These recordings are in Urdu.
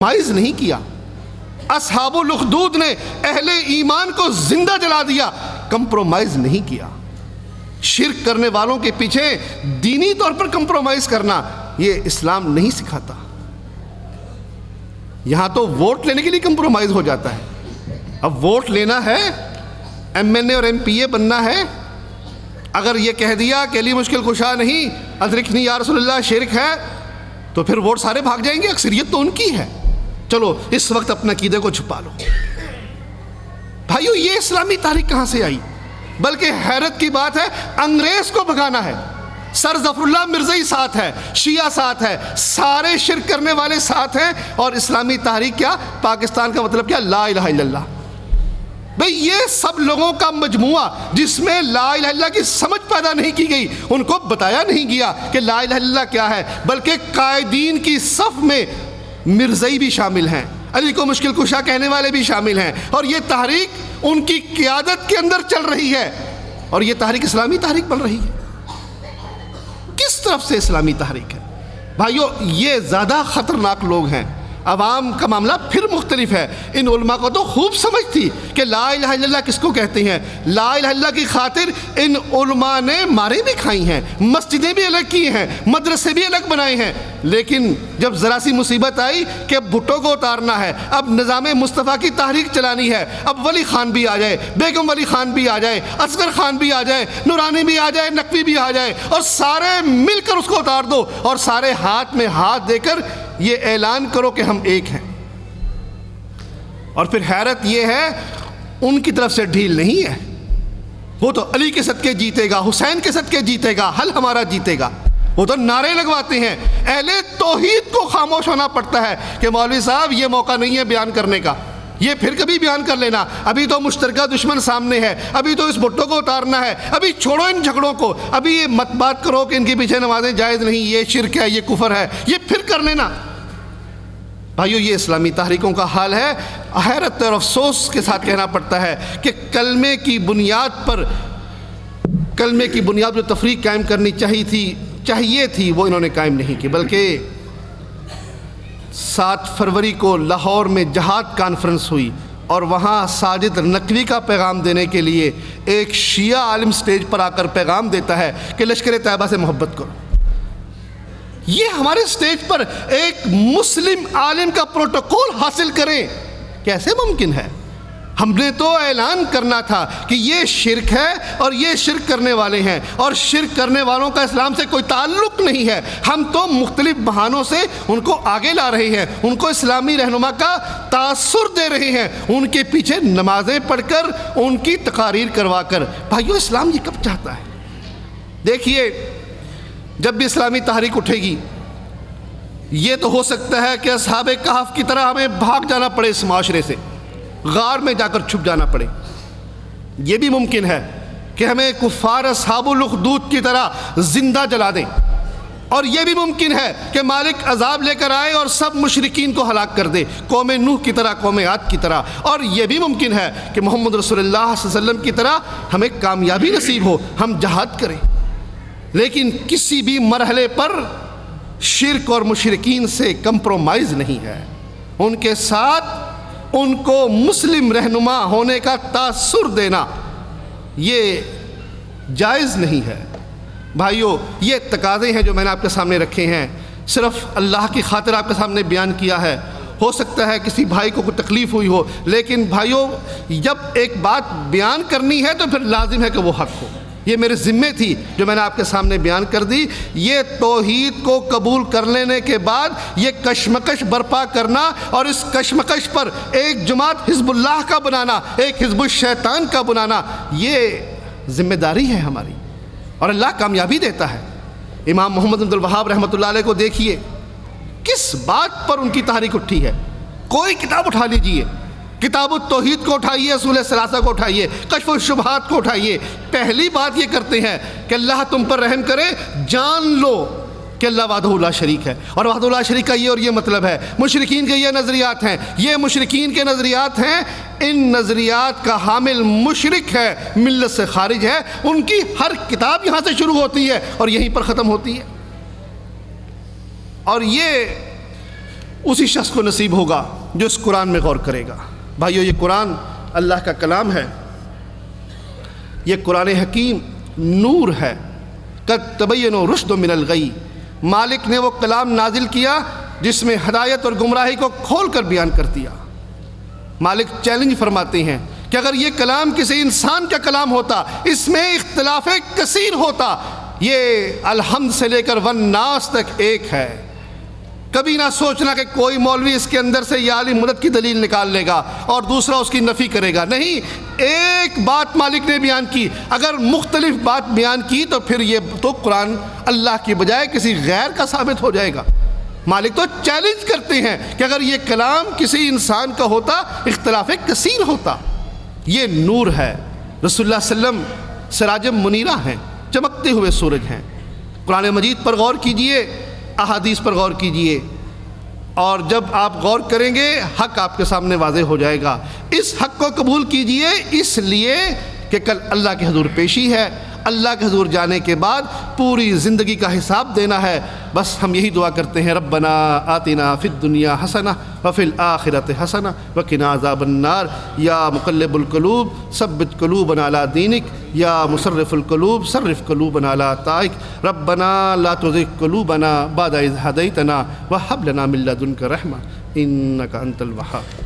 کمپرومائز نہیں کیا. اصحاب الاخدود نے اہل ایمان کو زندہ جلا دیا, کمپرومائز نہیں کیا. شرک کرنے والوں کے پیچھے دینی طور پر کمپرومائز کرنا یہ اسلام نہیں سکھاتا. یہاں تو ووٹ لینے کے لیے کمپرومائز ہو جاتا ہے. اب ووٹ لینا ہے, ایم این اے اور ایم پی اے بننا ہے, اگر یہ کہہ دیا کہ علی مشکل کشا نہیں, ادرکنی یا رسول اللہ شرک ہے, تو پھر ووٹ سارے بھاگ جائیں گے. اکثریت تو ان کی ہے. چلو اس وقت اپنا عقیدے کو چھپا لو. بھائیو یہ اسلامی تاریخ کہاں سے آئی؟ بلکہ حیرت کی بات ہے, انگریز کو بھگانا ہے. سر ظفر اللہ مرزائی ساتھ ہے, شیعہ ساتھ ہے, سارے شرک کرنے والے ساتھ ہیں, اور اسلامی تحریک کیا؟ پاکستان کا مطلب کیا؟ لا الہ الا اللہ. بھئی یہ سب لوگوں کا مجموعہ جس میں لا الہ الا اللہ کی سمجھ پیدا نہیں کی گئی, ان کو بتایا نہیں گیا کہ لا الہ الا اللہ کیا ہے, بلکہ قائدین کی صف میں مرزائی بھی شامل ہیں, علی کو مشکل کشا کہنے والے بھی شامل ہیں, اور یہ تحریک ان کی قیادت کے اندر چل رہی ہے, اور یہ تحریک اسلامی تحریک بن رہی ہے. کس طرف سے اسلامی تحریک ہے؟ بھائیو یہ زیادہ خطرناک لوگ ہیں. عوام کا معاملہ پھر مختلف ہے. ان علماء کو تو خوب سمجھ تھی کہ لا الہ الا اللہ کس کو کہتے ہیں. لا الہ الا اللہ کی خاطر ان علماء نے مارے بھی کھائی ہیں, مسجدیں بھی الگ کی ہیں, مدرسے بھی الگ بنائے ہیں. لیکن جب ذرا سی مصیبت آئی کہ بھٹو کو اتارنا ہے, اب نظام مصطفیٰ کی تحریک چلانی ہے, اب ولی خان بھی آ جائے, بیگم ولی خان بھی آ جائے, اصغر خان بھی آ جائے, نورانی بھی آ جائے, نقوی بھی آ جائے, اور سارے مل کر اس کو اتار دو, اور سارے ہاتھ میں ہاتھ دے کر یہ اعلان کرو کہ ہم ایک ہیں. اور پھر حیرت یہ ہے ان کی طرف سے ڈھیل نہیں ہے. وہ تو علی کے صدقے جیتے گا, حسین کے صدقے جیتے گا, حل ہمارا جیتے گا. وہ تو نعرے لگواتے ہیں. اہل توحید کو خاموش ہونا پڑتا ہے کہ مولوی صاحب یہ موقع نہیں ہے بیان کرنے کا, یہ پھر کبھی بیان کر لینا, ابھی تو مشترکہ دشمن سامنے ہے, ابھی تو اس بھٹو کو اتارنا ہے, ابھی چھوڑو ان جھگڑوں کو, ابھی یہ مت بات کرو کہ ان کے پیچھے نمازیں جائز نہیں, یہ شرک ہے, یہ کفر ہے, یہ پھر کر لینا. بھائیو یہ اسلامی تحریکوں کا حال ہے. حیرت اور افسوس کے ساتھ کہنا پڑتا ہے کہ کلمے کی بنیاد پر جو تفریق قائم کرنی چاہیے تھی وہ انہوں نے قائم نہیں کی, بلکہ 7 فروری کو لاہور میں جہاد کانفرنس ہوئی, اور وہاں ساجد نقوی کا پیغام دینے کے لیے ایک شیعہ عالم سٹیج پر آ کر پیغام دیتا ہے کہ لشکر طیبہ سے محبت کرو. یہ ہمارے سٹیج پر ایک مسلم عالم کا پروٹوکول حاصل کریں, کیسے ممکن ہے؟ ہم نے تو اعلان کرنا تھا کہ یہ شرک ہے اور یہ شرک کرنے والے ہیں, اور شرک کرنے والوں کا اسلام سے کوئی تعلق نہیں ہے. ہم تو مختلف بہانوں سے ان کو آگے لا رہے ہیں, ان کو اسلامی رہنما کا تاثر دے رہے ہیں, ان کے پیچھے نمازیں پڑھ کر, ان کی تقاریر کروا کر. بھائیو اسلام یہ کب چاہتا ہے؟ دیکھیے جب بھی اسلامی تحریک اٹھے گی, یہ تو ہو سکتا ہے کہ اصحاب کہف کی طرح ہمیں بھاگ جانا پڑے, اس معاشرے سے غار میں جا کر چھپ جانا پڑے. یہ بھی ممکن ہے کہ ہمیں کفار اصحاب الاخدود کی طرح زندہ جلا دیں, اور یہ بھی ممکن ہے کہ مالک عذاب لے کر آئے اور سب مشرکین کو ہلاک کر دے, قوم نوح کی طرح, قوم عاد کی طرح. اور یہ بھی ممکن ہے کہ محمد رسول اللہ صلی اللہ علیہ وسلم کی طرح ہمیں کامیابی نصیب ہو, ہم جہاد کریں. لیکن کسی بھی مرحلے پر شرک اور مشرکین سے کمپرومائز نہیں ہے. ان کے ساتھ ان کو مسلم رہنما ہونے کا تاثر دینا یہ جائز نہیں ہے. بھائیو یہ تقاضے ہیں جو میں نے آپ کے سامنے رکھے ہیں, صرف اللہ کی خاطر آپ کے سامنے بیان کیا ہے. ہو سکتا ہے کسی بھائی کو کوئی تکلیف ہوئی ہو, لیکن بھائیو جب ایک بات بیان کرنی ہے تو پھر لازم ہے کہ وہ حق ہو. یہ میرے ذمے تھی جو میں نے آپ کے سامنے بیان کر دی. یہ توحید کو قبول کر لینے کے بعد یہ کشمکش برپا کرنا, اور اس کشمکش پر ایک جماعت حزب اللہ کا بنانا, ایک حزب الشیطان کا بنانا, یہ ذمہ داری ہے ہماری, اور اللہ کامیابی دیتا ہے. امام محمد بن عبد الوہاب رحمۃ اللہ علیہ کو دیکھیے کس بات پر ان کی تحریک اٹھی ہے. کوئی کتاب اٹھا لیجئے, کتاب التوحید کو اٹھائیے, اصول ثلاثہ کو اٹھائیے, کشف الشبہات کو اٹھائیے. پہلی بات یہ کرتے ہیں کہ اللہ تم پر رحم کرے, جان لو کہ اللہ وحدہ لا شریک ہے. اور وحدہ لا شریک کا یہ اور یہ مطلب ہے. مشرکین کے یہ نظریات ہیں, یہ مشرکین کے نظریات ہیں. ان نظریات کا حامل مشرک ہے, ملت سے خارج ہے. ان کی ہر کتاب یہاں سے شروع ہوتی ہے اور یہیں پر ختم ہوتی ہے. اور یہ اسی شخص کو نصیب ہوگا جو اس قرآن میں غور کرے گا۔ بھائیو، یہ قرآن اللہ کا کلام ہے، یہ قرآن حکیم نور ہے۔ قد تبین الرشد من الغی، مالک نے وہ کلام نازل کیا جس میں ہدایت اور گمراہی کو کھول کر بیان کر دیا۔ مالک چیلنج فرماتے ہیں کہ اگر یہ کلام کسی انسان کا کلام ہوتا، اس میں اختلاف کثیر ہوتا، یہ الحمد سے لے کر والناس تک ایک ہے۔ کبھی نہ سوچنا کہ کوئی مولوی اس کے اندر سے یا علی مدد کی دلیل نکال لے گا اور دوسرا اس کی نفی کرے گا، نہیں، ایک بات مالک نے بیان کی۔ اگر مختلف بات بیان کی تو پھر یہ تو قرآن اللہ کی بجائے کسی غیر کا ثابت ہو جائے گا۔ مالک تو چیلنج کرتے ہیں کہ اگر یہ کلام کسی انسان کا ہوتا، اختلاف کثیر ہوتا۔ یہ نور ہے، رسول اللہ صلی اللہ علیہ وسلم سراج منیرہ ہیں، چمکتے ہوئے سورج ہیں۔ قرآن مجید پر غور کیجئے، احادیث پر غور کیجئے، اور جب آپ غور کریں گے حق آپ کے سامنے واضح ہو جائے گا۔ اس حق کو قبول کیجئے، اس لیے کہ کل اللہ کے حضور پیشی ہے، اللہ کے حضور جانے کے بعد پوری زندگی کا حساب دینا ہے۔ بس ہم یہی دعا کرتے ہیں، ربنا آتنا فی الدنیا حسنہ وفی الآخرۃ حسنہ وقنا عذاب النار۔ یا مقلب القلوب ثبت قلوبنا علی دینک، یا مصرف القلوب صرف قلوبنا علی طاعتک، ربنا لا تزغ قلوبنا بعد اذ ہدیتنا وہب لنا من لدنک رحمہ انک انت الوہاب۔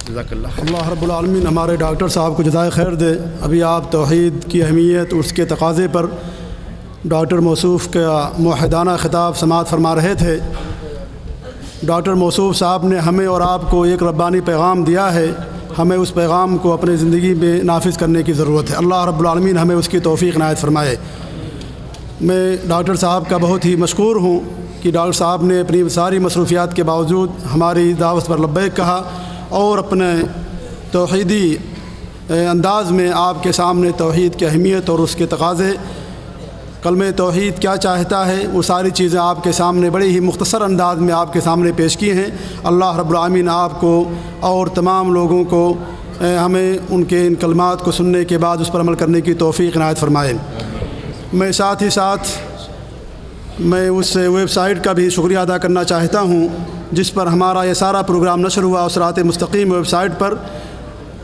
جزاک اللہ خیر۔ اللہ رب العالمین ہمارے ڈاکٹر صاحب کو جزائے خیر دے۔ ابھی آپ توحید کی اہمیت اور اس کے تقاضے پر ڈاکٹر موصوف کا موحدانہ خطاب سماعت فرما رہے تھے۔ ڈاکٹر موصوف صاحب نے ہمیں اور آپ کو ایک ربانی پیغام دیا ہے، ہمیں اس پیغام کو اپنی زندگی میں نافذ کرنے کی ضرورت ہے۔ اللہ رب العالمین ہمیں اس کی توفیق عنایت فرمائے۔ میں ڈاکٹر صاحب کا بہت ہی مشکور ہوں کہ ڈاکٹر صاحب نے اپنی ساری مصروفیات کے باوجود ہماری دعوت پر لبیک کہا اور اپنے توحیدی انداز میں آپ کے سامنے توحید کی اہمیت اور اس کے تقاضے، کلمہ توحید کیا چاہتا ہے، وہ ساری چیزیں آپ کے سامنے بڑے ہی مختصر انداز میں آپ کے سامنے پیش کی ہیں۔ اللہ رب العالمین آپ کو اور تمام لوگوں کو ہمیں ان کے ان کلمات کو سننے کے بعد اس پر عمل کرنے کی توفیق عنایت فرمائے۔ میں ساتھ ہی ساتھ میں اس ویب سائٹ کا بھی شکریہ ادا کرنا چاہتا ہوں جس پر ہمارا یہ سارا پروگرام نشر ہوا، صراط مستقیم ویب سائٹ پر۔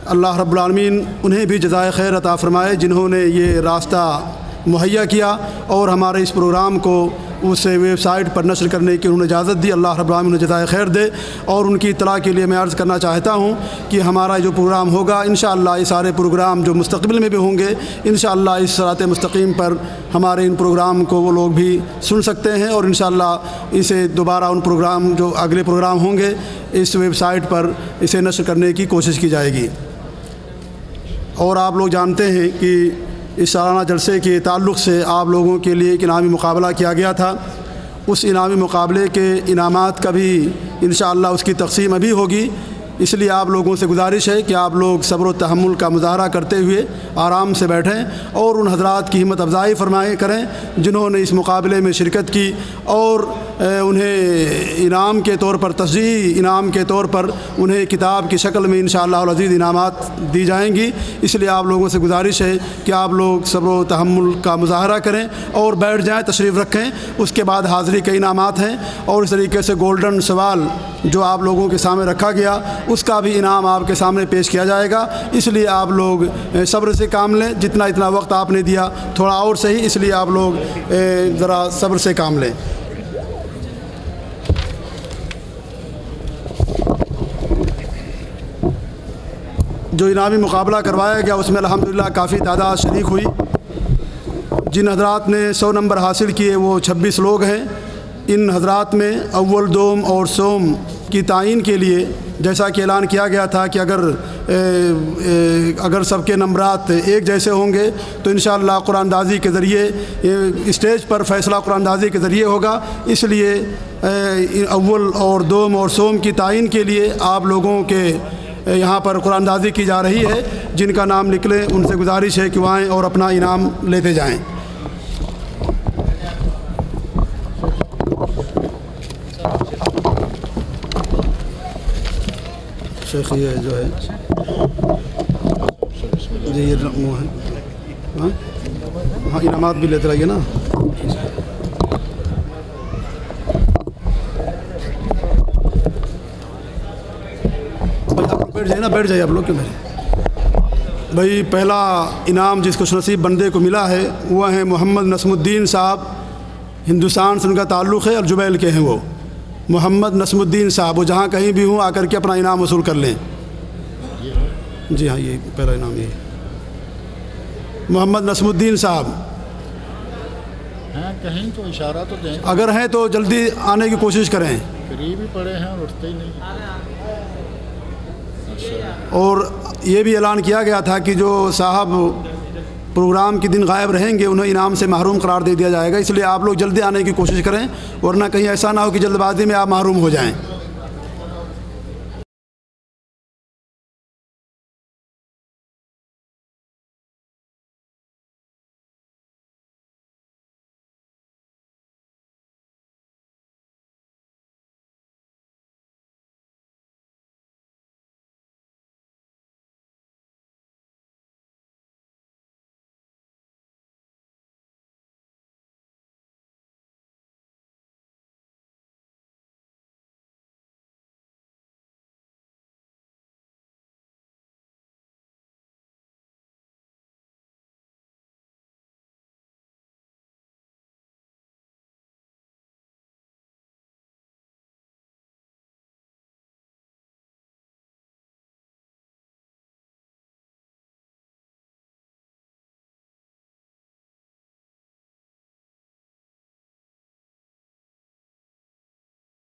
اللہ رب العالمین انہیں بھی جزائے خیر عطا فرمائے جنہوں نے یہ راستہ مہیا کیا اور ہمارے اس پروگرام کو اس ویب سائٹ پر نشر کرنے کی انہوں نے اجازت دی۔ اللہ رب العالمین انہیں جزائے خیر دے۔ اور ان کی اطلاع کے لیے میں عرض کرنا چاہتا ہوں کہ ہمارا جو پروگرام ہوگا انشاءاللہ یہ سارے پروگرام جو مستقبل میں بھی ہوں گے انشاءاللہ اس صراط مستقیم پر ہمارے ان پروگرام کو وہ لوگ بھی سن سکتے ہیں، اور انشاءاللہ اسے دوبارہ ان پروگرام جو اگلے پروگرام ہوں گے اس ویب سائٹ پر اسے نشر کرنے کی کوشش کی جائے گی۔ اور آپ لوگ جانتے ہیں کہ اس سالانہ جلسے کے تعلق سے آپ لوگوں کے لیے ایک انعامی مقابلہ کیا گیا تھا۔ اس انعامی مقابلے کے انعامات کا بھی انشاءاللہ اس کی تقسیم ابھی ہوگی، اس لیے آپ لوگوں سے گزارش ہے کہ آپ لوگ صبر و تحمل کا مظاہرہ کرتے ہوئے آرام سے بیٹھیں اور ان حضرات کی ہمت افزائی کریں جنہوں نے اس مقابلے میں شرکت کی، اور انہیں انعام کے طور پر تشجیعی انعام کے طور پر انہیں کتاب کی شکل میں انشاءاللہ العزیز انعامات دی جائیں گی۔ اس لیے آپ لوگوں سے گزارش ہے کہ آپ لوگ صبر و تحمل کا مظاہرہ کریں اور بیٹھ جائیں، تشریف رکھیں۔ اس کے بعد حاضری کے انعامات ہیں، اور اس طریقے سے گولڈن سوال جو آپ لوگوں کے سامنے رکھا گیا اس کا بھی انعام آپ کے سامنے پیش کیا جائے گا۔ اس لیے آپ لوگ صبر سے کام لیں، جتنا وقت آپ نے دیا تھوڑا اور صحیح، اس لیے آپ لوگ ذرا صبر سے کام لیں۔ جو انعامی مقابلہ کروایا گیا اس میں الحمدللہ کافی تعداد شریک ہوئی۔ جن حضرات نے 100 نمبر حاصل کیے وہ 26 لوگ ہیں۔ ان حضرات میں اول، دوم اور سوم کی تعین کے لیے جیسا کہ اعلان کیا گیا تھا کہ اگر سب کے نمبرات ایک جیسے ہوں گے تو انشاءاللہ قرآن اندازی کے ذریعے اسٹیج پر فیصلہ قرآن اندازی کے ذریعے ہوگا۔ اس لیے اول اور دوم اور سوم کی تعین کے لیے آپ لوگوں کے یہاں پر قرآن اندازی کی جا رہی ہے۔ جن کا نام نکلے ان سے گزارش ہے کہ وہ آئیں اور اپنا انعام لیتے جائیں۔ شیخ یہ جو ہے جی یہ وہ ہے ہاں انعامات بھی لیتے رہیے نا۔ بیٹھ جائیے نا، بیٹھ جائیے آپ لوگ کیوں میرے بھائی. پہلا انعام جس خوش نصیب بندے کو ملا ہے وہ ہیں محمد نسم الدین صاحب. ہندوستان سے ان کا تعلق ہے اور جبیل کے ہیں وہ. محمد نسم الدین صاحب، وہ جہاں کہیں بھی ہوں آ کر کے اپنا انعام وصول کر لیں. جی ہاں، یہ پہلا انعام یہ محمد نسم الدین صاحب. ہیں کہیں تو اشارہ تو دیں، اگر ہیں تو جلدی آنے کی کوشش کریں. قریب ہی پڑے ہیں اور اٹھتے ہی نہیں. اور یہ بھی اعلان کیا گیا تھا کہ جو صاحب پروگرام کے دن غائب رہیں گے انہیں انعام سے محروم قرار دے دیا جائے گا. اس لیے آپ لوگ جلدی آنے کی کوشش کریں ورنہ کہیں ایسا نہ ہو کہ جلد بازی میں آپ محروم ہو جائیں.